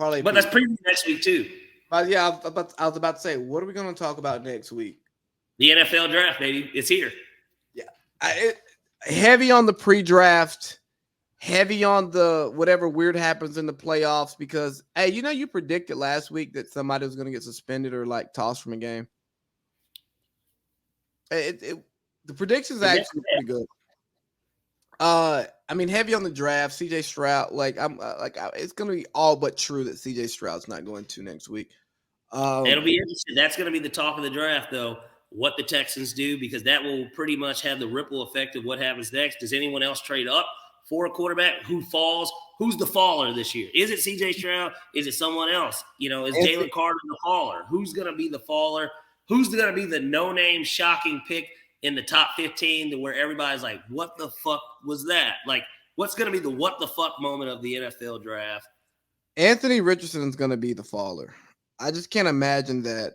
Parlay But pick. that's preview next week too. Yeah, I was about to say, what are we going to talk about next week? The NFL draft, baby. It's here. Yeah. Heavy on the pre-draft, heavy on the whatever weird happens in the playoffs because, hey, you predicted last week that somebody was going to get suspended or like tossed from a game. The predictions actually pretty good. I mean, heavy on the draft. CJ Stroud, it's going to be all but true that CJ Stroud's not going to next week. It'll be interesting. That's going to be the talk of the draft, though, what the Texans do, because that will pretty much have the ripple effect of what happens next. Does anyone else trade up for a quarterback? Who falls? Who's the faller this year? Is it CJ Stroud? Is it someone else? Is Jalen Carter the faller? Who's going to be the faller? Who's going to be the no-name shocking pick in the top 15 to where everybody's like, what the fuck was that? Like, what's going to be the what the fuck moment of the NFL draft? Anthony Richardson is going to be the faller. I just can't imagine that.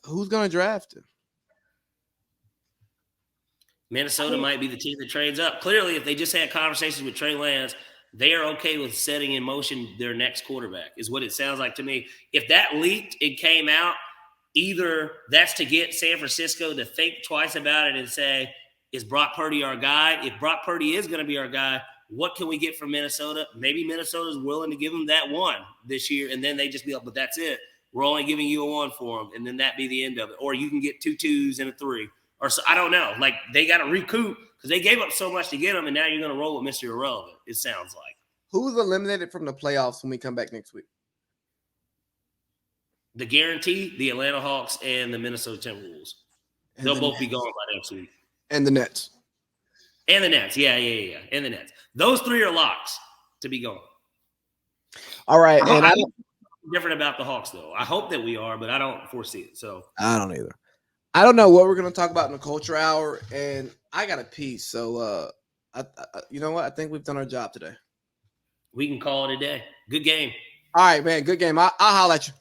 Who's going to draft him? Minnesota might be the team that trades up. Clearly, if they just had conversations with Trey Lance, they are okay with setting in motion their next quarterback, is what it sounds like to me. If that leaked and came out, either that's to get San Francisco to think twice about it and say, is Brock Purdy our guy? If Brock Purdy is going to be our guy, what can we get from Minnesota? Maybe Minnesota's willing to give them that one this year, and then they just be like, but that's it. We're only giving you a one for them, and then that be the end of it. Or you can get 2 2s and a 3. Or so, I don't know. Like, they got to recoup because they gave up so much to get them, and now you're going to roll with Mr. Irrelevant, it sounds like. Who's eliminated from the playoffs when we come back next week? The guarantee, the Atlanta Hawks and the Minnesota Timberwolves. They'll both be gone by next week. And the Nets. And the Nets. Yeah. And the Nets. Those 3 are locks to be gone. All right. I'm different about the Hawks, though. I hope that we are, but I don't foresee it. So I don't either. I don't know what we're going to talk about in the culture hour, and I got a piece. So, you know what? I think we've done our job today. We can call it a day. Good game. All right, man. Good game. I'll holler at you.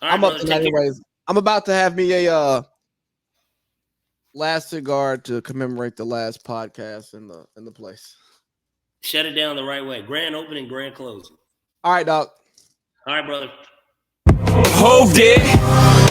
All right, I'm up tonight anyways. I'm about to have me a last cigar to commemorate the last podcast in the place. Shut it down the right way. Grand opening, grand closing. All right, dog. All right, brother. Hold it.